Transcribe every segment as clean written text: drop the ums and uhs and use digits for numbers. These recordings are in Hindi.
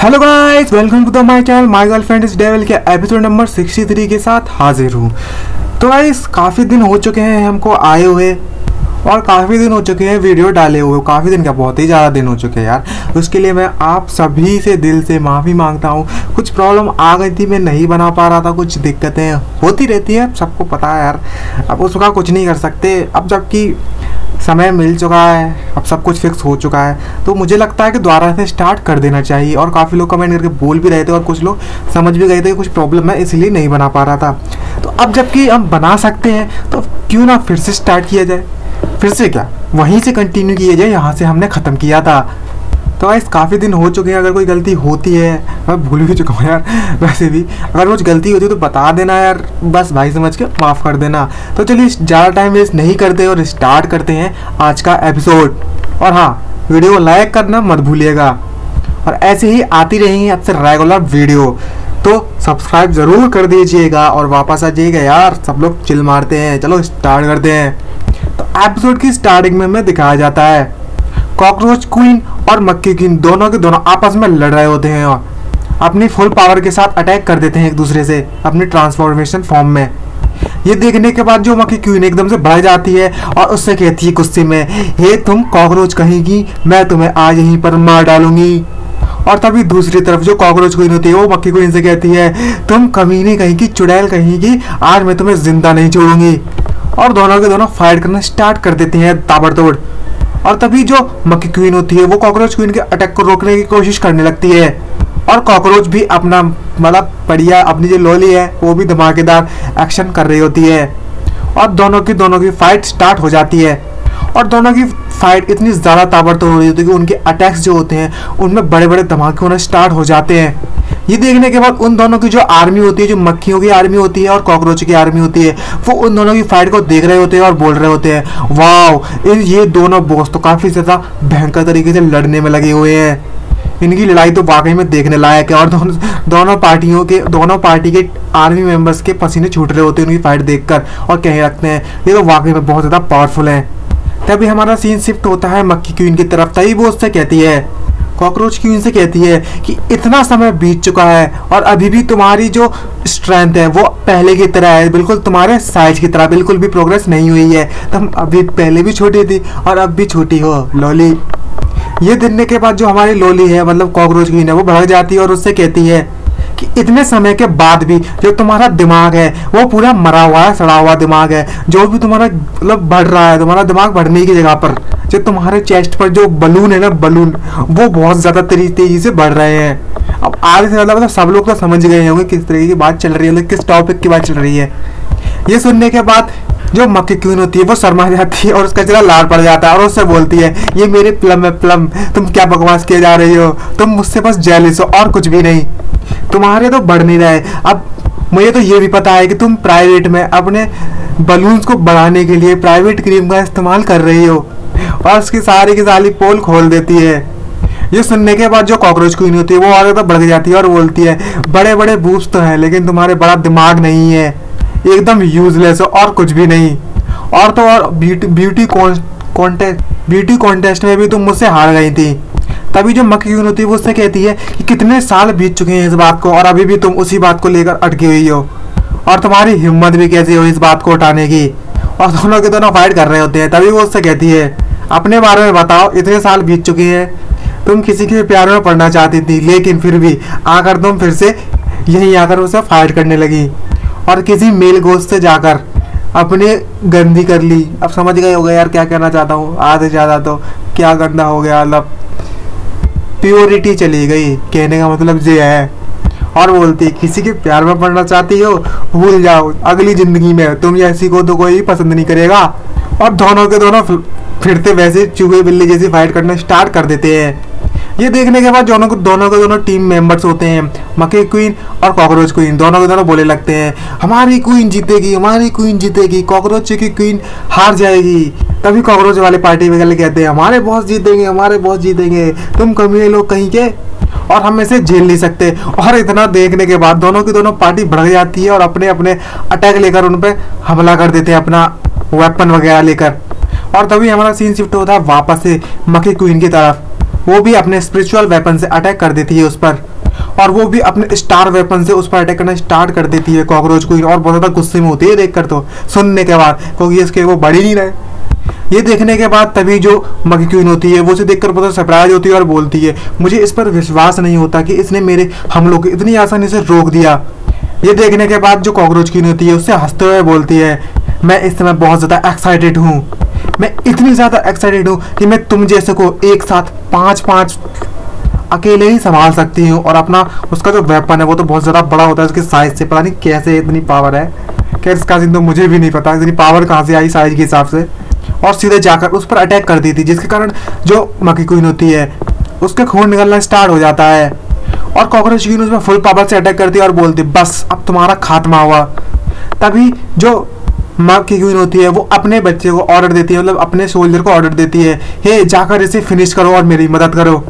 Hello guys, welcome to the my channel. My girlfriend is devil के एपिसोड नंबर 63 के साथ हाजिर हूँ। तो गाइस, काफ़ी दिन हो चुके हैं हमको आए हुए और काफ़ी दिन हो चुके हैं वीडियो डाले हुए। काफ़ी दिन क्या, बहुत ही ज़्यादा दिन हो चुके हैं यार। उसके लिए मैं आप सभी से दिल से माफ़ी मांगता हूँ। कुछ प्रॉब्लम आ गई थी, मैं नहीं बना पा रहा था। कुछ दिक्कतें होती रहती हैं, सबको पता है यार। अब उसका कुछ नहीं कर सकते। अब जबकि समय मिल चुका है, अब सब कुछ फिक्स हो चुका है, तो मुझे लगता है कि दोबारा से स्टार्ट कर देना चाहिए। और काफ़ी लोग कमेंट करके बोल भी रहे थे और कुछ लोग समझ भी गए थे कि कुछ प्रॉब्लम है, इसलिए नहीं बना पा रहा था। तो अब जबकि हम बना सकते हैं तो क्यों ना फिर से स्टार्ट किया जाए। फिर से क्या, वहीं से कंटिन्यू किया जाए यहाँ से हमने ख़त्म किया था। तो गाइस, काफ़ी दिन हो चुके हैं। अगर कोई गलती होती है, मैं भूल भी चुका हूँ यार। वैसे भी अगर कुछ गलती होती है तो बता देना यार, बस भाई समझ के माफ़ कर देना। तो चलिए ज़्यादा टाइम वेस्ट नहीं करते और स्टार्ट करते हैं आज का एपिसोड। और हाँ, वीडियो को लाइक करना मत भूलिएगा। और ऐसे ही आती रहेंगी आपसे रेगुलर वीडियो, तो सब्सक्राइब ज़रूर कर दीजिएगा और वापस आ जाइएगा यार। सब लोग चिल मारते हैं। चलो स्टार्ट करते हैं। तो एपिसोड की स्टार्टिंग में हमें दिखाया जाता है कॉकरोच क्वीन और मक्खी क्वीन दोनों के दोनों आपस में लड़ रहे होते हैं और अपनी फुल पावर के साथ अटैक कर देते हैं एक दूसरे से अपनी ट्रांसफॉर्मेशन फॉर्म में। ये देखने के बाद जो मक्खी क्वीन एकदम से बढ़ जाती है और उससे कहती है गुस्से में, हे तुम कॉकरोच कहेगी, मैं तुम्हें आज यहीं पर मार डालूंगी। और तभी दूसरी तरफ जो कॉकरोच क्वीन होती है वो मक्खी क्वीन से कहती है, तुम कमीनी कहेगी, चुड़ैल कहेगी, आज मैं तुम्हें जिंदा नहीं छोड़ूंगी। और दोनों के दोनों फाइट करना स्टार्ट कर देते हैं ताबड़तोड़। और तभी जो मक्खी क्वीन होती है वो कॉकरोच क्वीन के अटैक को रोकने की कोशिश करने लगती है। और कॉकरोच भी अपना मतलब बढ़िया अपनी जो लोली है वो भी धमाकेदार एक्शन कर रही होती है। और दोनों की फाइट स्टार्ट हो जाती है। और दोनों की फाइट इतनी ज़्यादा ताबड़तोड़ हो रही होती है कि उनके अटैक्स जो होते हैं उनमें बड़े बड़े धमाके होना स्टार्ट हो जाते हैं। ये देखने के बाद उन दोनों की जो आर्मी होती है, जो मक्खियों की आर्मी होती है और कॉकरोच की आर्मी होती है, वो उन दोनों की फाइट को देख रहे होते हैं और बोल रहे होते हैं, वाह, ये दोनों बॉस तो काफ़ी ज़्यादा भयंकर तरीके से लड़ने में लगे हुए हैं। इनकी लड़ाई तो वाकई में देखने लायक है। और दोनों पार्टी के आर्मी मेंबर्स के पसीने छूट रहे होते हैं उनकी फाइट देखकर और कहने लगते हैं, ये तो वाकई में बहुत ज़्यादा पावरफुल है। तभी हमारा सीन शिफ्ट होता है मक्खी क्वीन की तरफ। तभी वो उससे कहती है, कॉकरोच क्वीन से कहती है कि इतना समय बीत चुका है और अभी भी तुम्हारी जो स्ट्रेंथ है वो पहले की तरह है, बिल्कुल तुम्हारे साइज की तरह, बिल्कुल भी प्रोग्रेस नहीं हुई है। तुम अभी पहले भी छोटी थी और अब भी छोटी हो लोली। ये देखने के बाद जो हमारी लोली है, मतलब कॉकरोच क्वीन है, वो भड़क जाती है और उससे कहती है कि इतने समय के बाद भी जो तुम्हारा दिमाग है वो पूरा मरा हुआ है, सड़ा हुआ दिमाग है। जो भी तुम्हारा मतलब बढ़ रहा है, तुम्हारा दिमाग बढ़ने की जगह पर जो तुम्हारे चेस्ट पर जो बलून है ना, बलून वो बहुत ज़्यादा तेजी से बढ़ रहे हैं। अब आधे से ज़्यादा मतलब सब लोग तो समझ गए होंगे किस तरीके की बात चल रही है, किस टॉपिक की बात चल रही है। ये सुनने के बाद जो मक्खी क्वीन होती है वो शर्मा जाती है और उसका चेहरा लाल पड़ जाता है और उससे बोलती है, ये मेरे प्लम है प्लम, तुम क्या बकवास किए जा रही हो, तुम मुझसे बस जेलिस हो और कुछ भी नहीं, तुम्हारे तो बढ़ नहीं रहे। अब मुझे तो ये भी पता है कि तुम प्राइवेट में अपने बलून्स को बढ़ाने के लिए प्राइवेट क्रीम का इस्तेमाल कर रही हो। और उसकी सारी की सारी पोल खोल देती है। ये सुनने के बाद जो कॉकरोच क्वीन होती है वो और ज़्यादा बढ़ जाती है और बोलती है, बड़े बड़े बूब्स तो हैं लेकिन तुम्हारे बड़ा दिमाग नहीं है, एकदम यूजलेस हो और कुछ भी नहीं। और तो और ब्यूटी कॉन्टेस्ट में भी तुम मुझसे हार गई थी। तभी जो मक्खी क्वीन होती है वो उससे कहती है कि कितने साल बीत चुके हैं इस बात को और अभी भी तुम उसी बात को लेकर अटकी हुई हो और तुम्हारी हिम्मत भी कैसी हो इस बात को उठाने की। और दोनों के दोनों फाइट कर रहे होते हैं। तभी वो उससे कहती है, अपने बारे में बताओ, इतने साल बीत चुके हैं, तुम किसी के प्यार में पड़ना चाहती थी लेकिन फिर भी आकर तुम फिर से यहीं आकर उससे फाइट करने लगी और किसी मेल गोश्त से जाकर अपने गंदी कर ली। अब समझ गए हो गए यार क्या कहना चाहता हूँ, आधे ज़्यादा तो क्या गंदा हो गया, मतलब प्योरिटी चली गई, कहने का मतलब ये है। और बोलती है, किसी के प्यार में पड़ना चाहती हो, भूल जाओ, अगली ज़िंदगी में तुम ऐसी को तो कोई पसंद नहीं करेगा। और दोनों के दोनों फिर से वैसे चूहे बिल्ली जैसी फाइट करना स्टार्ट कर देते हैं। ये देखने के बाद दोनों के दोनों टीम मेंबर्स होते हैं, मक्खी क्वीन और कॉकरोच क्वीन, दोनों के दोनों बोले लगते हैं, हमारी क्वीन जीतेगी, हमारी क्वीन जीतेगी, कॉकरोच की क्वीन हार जाएगी। तभी कॉकरोच वाले पार्टी में कहते हैं, हमारे बॉस जीतेंगे, हमारे बॉस जीतेंगे, तुम कमीने लोग कहीं के और हम इसे झेल नहीं सकते। और इतना देखने के बाद दोनों की दोनों पार्टी भड़क जाती है और अपने अपने अटैक लेकर उन पर हमला कर देते हैं, अपना वेपन वगैरह लेकर। और तभी हमारा सीन शिफ्ट होता है वापस से मक्खी क्वीन की तरफ। वो भी अपने स्पिरिचुअल वेपन से अटैक कर देती है उस पर, और वो भी अपने स्टार वेपन से उस पर अटैक करना स्टार्ट कर देती है कॉकरोच क्वीन। और बहुत ज़्यादा गुस्से में होती है देखकर, तो सुनने के बाद, क्योंकि इसके वो बढ़ ही नहीं रहे। ये देखने के बाद तभी जो मक्खी क्वीन होती है वो उसे देखकर बहुत सरप्राइज होती है और बोलती है, मुझे इस पर विश्वास नहीं होता कि इसने मेरे हमलों को इतनी आसानी से रोक दिया। ये देखने के बाद जो कॉकरोच क्वीन होती है उससे हंसते हुए बोलती है, मैं इस समय बहुत ज़्यादा एक्साइटेड हूँ। मैं इतनी ज़्यादा एक्साइटेड हूँ कि मैं तुम जैसे को एक साथ 5-5 अकेले ही संभाल सकती हूँ। और अपना उसका जो वेपन है वो तो बहुत ज़्यादा बड़ा होता है उसके साइज से, पता नहीं कैसे इतनी पावर है। खैर इसका सीन तो मुझे भी नहीं पता इतनी पावर कहाँ से आई साइज के हिसाब से। और सीधे जाकर उस पर अटैक कर दी थी, जिसके कारण जो मक्खी क्वीन होती है उसके खून निकलना स्टार्ट हो जाता है। और कॉकरोच क्वीन उसमें फुल पावर से अटैक करती है और बोलती है, बस अब तुम्हारा खात्मा हुआ। तभी जो मक्खी क्वीन होती है वो अपने बच्चे को ऑर्डर देती है, मतलब अपने सोल्जर को ऑर्डर देती है, हे जाकर इसे फिनिश करो और मेरी मदद करो।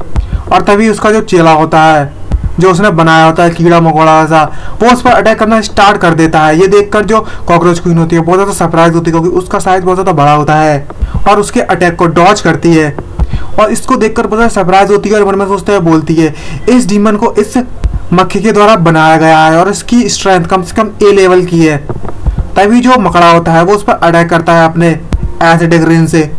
और तभी उसका जो चेला होता है जो उसने बनाया होता है कीड़ा मकोड़ा सा, वो उस पर अटैक करना स्टार्ट कर देता है। ये देखकर जो कॉकरोच क्वीन होती है बहुत ज़्यादा सरप्राइज होती है, क्योंकि उसका साइज बहुत ज़्यादा बड़ा होता है और उसके अटैक को डॉज करती है। और इसको देखकर बहुत ज़्यादा सरप्राइज होती है और मन में सोचते हुए बोलती है, इस डीमन को इस मक्खी के द्वारा बनाया गया है और इसकी स्ट्रेंथ कम से कम ए लेवल की है। तभी जो मकड़ा होता है वो उस पर अटैक करता है अपने एसिडिक रेन से।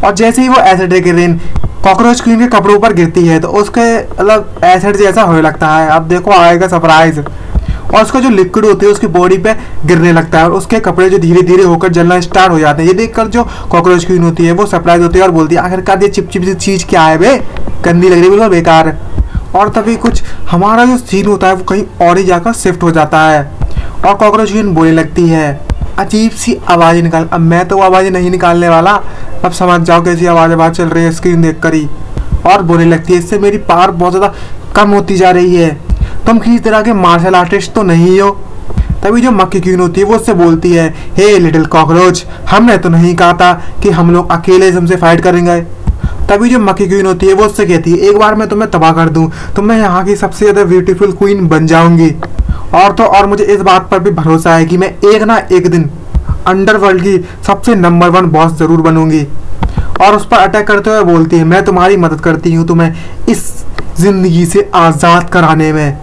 और जैसे ही वो एसिडिक रेन कॉकरोच क्वीन के कपड़ों पर गिरती है तो उसके मतलब एसिड जैसा होने लगता है। अब देखो आएगा सरप्राइज। और उसका जो लिक्विड होती है उसकी बॉडी पे गिरने लगता है और उसके कपड़े जो धीरे धीरे होकर जलना स्टार्ट हो जाते हैं। ये देखकर जो कॉकरोच क्वीन होती है वो सरप्राइज होती है और बोलती है, आखिरकार ये चिपचिप सी चीज़ क्या है बे, गंदी लग रही है, बिल्कुल बेकार। और तभी कुछ हमारा जो सीन होता है वो कहीं और ही जाकर शिफ्ट हो जाता है और कॉकरोच क्वीन बोलने लगती है, अजीब सी आवाज़ें निकाल। अब मैं तो आवाज़ें नहीं निकालने वाला, अब समझ जाओ कैसी आवाज़ चल रही है स्क्रीन देख कर ही। और बोलने लगती है, इससे मेरी पावर बहुत ज़्यादा कम होती जा रही है, तुम किसी तरह के मार्शल आर्टिस्ट तो नहीं हो। तभी जो मक्खी क्वीन होती है वो उससे बोलती है, हे लिटिल कॉकरोच, हमने तो नहीं कहा था कि हम लोग अकेले हमसे फाइट करेंगे। तभी जो मक्खी क्वीन होती है वो उससे कहती है, एक बार मैं तुम्हें तबाह कर दूं तो मैं यहाँ की सबसे ज़्यादा ब्यूटीफुल क्वीन बन जाऊंगी। और तो और मुझे इस बात पर भी भरोसा है कि मैं एक ना एक दिन अंडरवर्ल्ड की सबसे नंबर 1 बॉस जरूर बनूंगी। और उस पर अटैक करते हुए बोलती है, मैं तुम्हारी मदद करती हूँ तुम्हें इस जिंदगी से आज़ाद कराने में।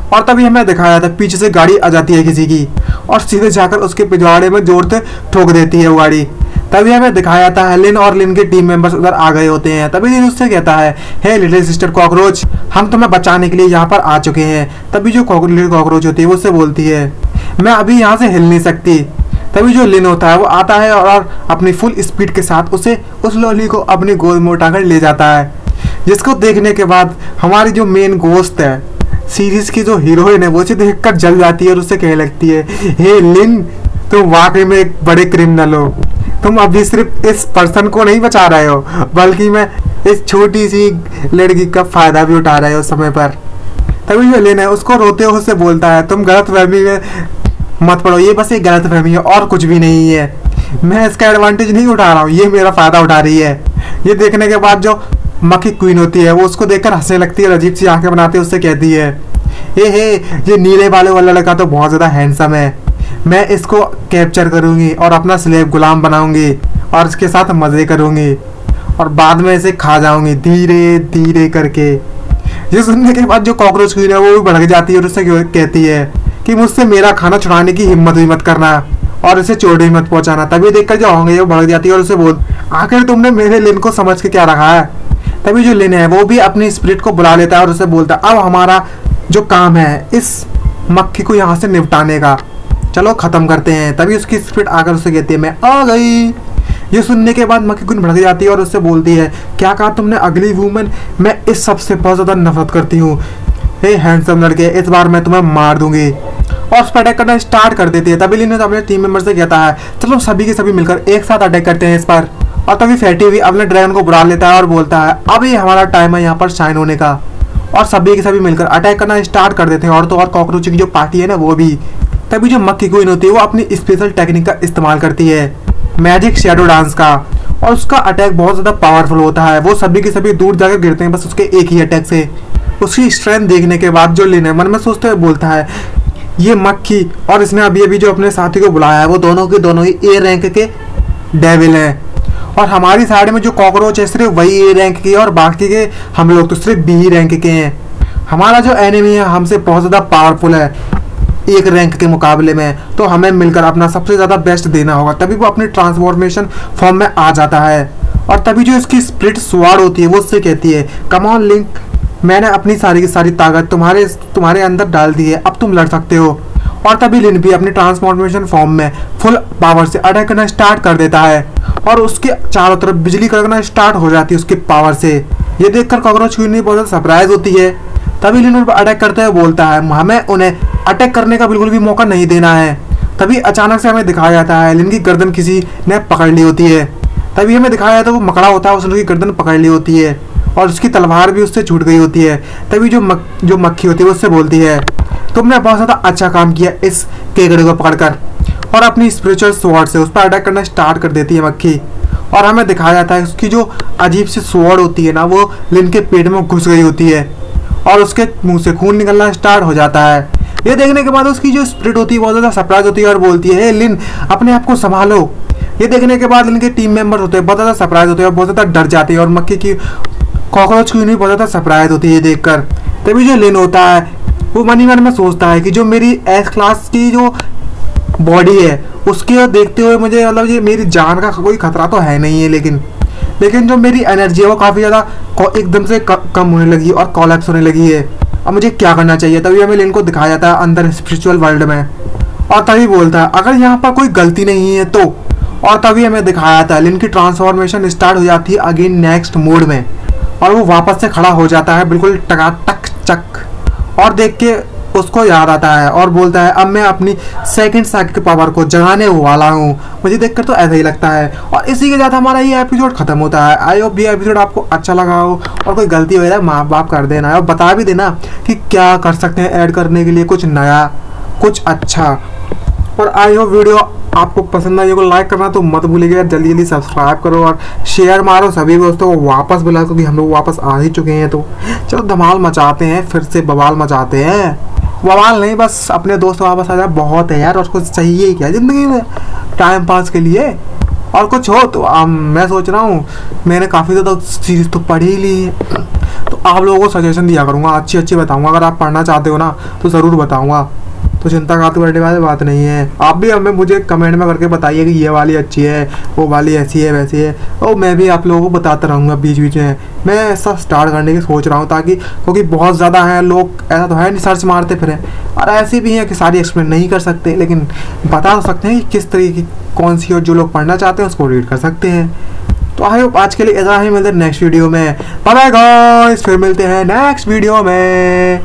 और तभी हमें दिखाया था पीछे से गाड़ी आ जाती है किसी की और सीधे जाकर उसके पिछवाड़े में जोर से ठोक देती है वो गाड़ी। तभी हमें दिखाया था लिन और लिन के टीम मेंबर्स उधर आ गए होते हैं। तभी लिन उससे कहता है, हे लिटिल सिस्टर कॉकरोच, हम तुम्हें बचाने के लिए यहाँ पर आ चुके हैं। तभी जो लिटिल कॉकरोच होती है वो उससे बोलती है, मैं अभी यहाँ से हिल नहीं सकती। तभी जो लिन होता है वो आता है और अपनी फुल स्पीड के साथ उसे उस लॉली को अपनी गोद में उठाकर ले जाता है, जिसको देखने के बाद हमारी जो मेन गोस्ट है सीरीज की जो हीरोइन है वो उसे देखकर जल जाती है और उससे कहने लगती है, हे लिन, तुम वाकई में एक बड़े क्रिमिनल हो। तुम अभी सिर्फ इस पर्सन को नहीं बचा रहे हो बल्कि मैं इस छोटी सी लड़की का फायदा भी उठा रहे हो समय पर। तभी जो लिन है उसको रोते हुए उससे बोलता है, तुम गलतफहमी में मत पड़ो, ये बस एक गलतफहमी है और कुछ भी नहीं है। मैं इसका एडवांटेज नहीं उठा रहा हूँ, ये मेरा फायदा उठा रही है। ये देखने के बाद जो मक्खी क्वीन होती है वो उसको देखकर हंसने लगती है, अजीब सी आंखें बनाते हुए उससे कहती है, हे ये नीले बालों वाला लड़का तो बहुत ज़्यादा हैंडसम है, मैं इसको कैप्चर करूँगी और अपना स्लेव गुलाम बनाऊँगी और इसके साथ मज़े करूँगी और बाद में इसे खा जाऊँगी धीरे धीरे करके। ये सुनने के बाद जो कॉकरोच क्वीन है वो भी भड़क जाती है और उससे कहती है कि मुझसे मेरा खाना छुड़ाने की हिम्मत भी मत करना और इसे चोट भी मत पहुँचाना। तभी देखकर जो होंगे वो भड़क जाती है और उसे बोल, आखिर तुमने मेरे लिन को समझ के क्या रखा है। तभी जो लिन है वो भी अपनी स्पिरिट को बुला लेता है और उसे बोलता है, अब हमारा जो काम है इस मक्खी को यहाँ से निपटाने का, चलो ख़त्म करते हैं। तभी उसकी स्पिरिट आकर उससे कहती है, मैं आ गई। ये सुनने के बाद मक्खी क्वीन भड़क जाती है और उससे बोलती है, क्या कहा तुमने अगली वूमन, मैं इस सबसे बहुत ज़्यादा नफरत करती हूँ। हे हैंडसम लड़के, इस बार मैं तुम्हें मार दूंगी। और उस पर अटैक करना स्टार्ट कर देती है। तभी लिन अपने टीम मेंबर से कहता है, चलो सभी के सभी मिलकर एक साथ अटैक करते हैं इस पर। और तभी फैटी भी अपने ड्रैगन को बुला लेता है और बोलता है, अभी हमारा टाइम है यहाँ पर शाइन होने का। और सभी के सभी मिलकर अटैक करना स्टार्ट कर देते हैं। और तो और कॉकरोच की जो पार्टी है ना वो भी। तभी जो मक्खी क्वीन होती है वो अपनी स्पेशल टेक्निक का इस्तेमाल करती है, मैजिक शैडो डांस का, और उसका अटैक बहुत ज़्यादा पावरफुल होता है। वो सभी के सभी दूर जाकर गिरते हैं बस उसके एक ही अटैक से। उसकी स्ट्रेंथ देखने के बाद जो लिन है मन में सोचते हुए बोलता है, ये मक्खी और इसने अभी अभी जो अपने साथी को बुलाया है वो दोनों के दोनों ही ए रैंक के डेविल हैं और हमारी साइड में जो कॉकरोच है सिर्फ वही ए रैंक के और बाकी के हम लोग तो सिर्फ बी रैंक के हैं। हमारा जो एनिमी है हमसे बहुत ज़्यादा पावरफुल है एक रैंक के मुकाबले में, तो हमें मिलकर अपना सबसे ज़्यादा बेस्ट देना होगा, तभी वो अपनी ट्रांसफॉर्मेशन फॉर्म में आ जाता है। और तभी जो इसकी स्प्लिट स्वॉर्ड होती है वो उससे कहती है कम ऑन लिंक, मैंने अपनी सारी की सारी ताकत तुम्हारे अंदर डाल दी है, अब तुम लड़ सकते हो। और तभी लिन भी अपनी ट्रांसफॉर्मेशन फॉर्म में फुल पावर से अटैक करना स्टार्ट कर देता है और उसके चारों तरफ बिजली कड़कना स्टार्ट हो जाती है उसकी पावर से। ये देखकर कॉकरोच क्वीन बहुत ज़्यादा सरप्राइज होती है। तभी लिन उन पर अटैक करते हुए बोलता है हमें उन्हें अटैक करने का बिल्कुल भी मौका नहीं देना है। तभी अचानक से हमें दिखाया जाता है लिन की गर्दन किसी ने पकड़ ली होती है। तभी हमें दिखाया जाता है वो मकड़ा होता है, उसने उसकी गर्दन पकड़ ली होती है और उसकी तलवार भी उससे छूट गई होती है। तभी जो मक्खी होती है वो उससे बोलती है तुमने बहुत ज़्यादा अच्छा काम किया इस केकड़े को पकड़कर, और अपनी स्पिरिचुअल स्वॉर्ड से उस पर अटैक करना स्टार्ट कर देती है मक्खी। और हमें दिखाया जाता है उसकी जो अजीब सी स्वॉर्ड होती है ना वो लिन के पेट में घुस गई होती है और उसके मुंह से खून निकलना स्टार्ट हो जाता है। ये देखने के बाद उसकी जो स्पिरिट होती है बहुत ज़्यादा सरप्राइज होती है और बोलती है लिन अपने आप को संभालो। ये देखने के बाद लिन के टीम मेंबर होते हैं बहुत ज़्यादा सरप्राइज होते हैं और बहुत ज़्यादा डर जाते हैं और मक्खी की कॉकरोच की भी बहुत ज़्यादा सरप्राइज होती है देखकर। तभी जो लिन होता है वो मन ही मन में सोचता है कि जो मेरी एस क्लास की जो बॉडी है उसके देखते हुए मुझे मतलब ये मेरी जान का कोई खतरा तो है नहीं है, लेकिन जो मेरी एनर्जी है वो काफ़ी ज़्यादा एकदम से कम होने लगी और कोलैप्स होने लगी है। अब मुझे क्या करना चाहिए? तभी हमें लिन को दिखाया जाता है अंदर स्पिरिचुअल वर्ल्ड में और तभी बोलता है अगर यहाँ पर कोई गलती नहीं है तो। और तभी हमें दिखाया जाता है लिन की ट्रांसफॉर्मेशन स्टार्ट हो जाती है अगेन नेक्स्ट मोड में और वो वापस से खड़ा हो जाता है बिल्कुल टकाटक चक, और देख के उसको याद आता है और बोलता है अब मैं अपनी सेकंड साइकिक पावर को जगाने वाला हूँ। मुझे देखकर तो ऐसा ही लगता है और इसी के साथ हमारा ये एपिसोड खत्म होता है। आई होप ये एपिसोड आपको अच्छा लगा हो और कोई गलती वगैरह माफ बाप कर देना और बता भी देना कि क्या कर सकते हैं ऐड करने के लिए कुछ नया कुछ अच्छा। और आई होप वीडियो आपको पसंद आई हो, लाइक करना तो मत भूलिएगा, जल्दी जल्दी सब्सक्राइब करो और शेयर मारो सभी दोस्तों को वापस बुला, क्योंकि हम लोग वापस आ ही चुके हैं। तो चलो धमाल मचाते हैं, फिर से बवाल मचाते हैं। बवाल नहीं, बस अपने दोस्त वापस आ जाए बहुत है यार, और कुछ चाहिए क्या ज़िंदगी में टाइम पास के लिए और कुछ हो तो मैं सोच रहा हूँ मैंने काफ़ी ज़्यादा सीरीज़ तो पढ़ ही ली है, तो आप लोगों को सजेशन दिया करूँगा, अच्छी बताऊँगा। अगर आप पढ़ना चाहते हो ना तो ज़रूर बताऊँगा, तो चिंता खाते करने वाली बात नहीं है। आप भी हमें मुझे कमेंट में करके बताइए कि ये वाली अच्छी है, वो वाली ऐसी है वैसी है, और मैं भी आप लोगों को बताता रहूँगा बीच बीच में। मैं ऐसा स्टार्ट करने की सोच रहा हूँ ताकि, क्योंकि बहुत ज़्यादा हैं लोग, ऐसा तो है नहीं सर्च मारते फिर और ऐसे भी हैं कि सारी एक्सप्लेन नहीं कर सकते, लेकिन बता सकते हैं कि किस तरीके की कौन सी, और जो लोग पढ़ना चाहते हैं उसको रीड कर सकते हैं। तो आई होप आज के लिए ऐसा ही मिलते हैं नेक्स्ट वीडियो में। बाय बाय गाइस, फिर मिलते हैं नेक्स्ट वीडियो में।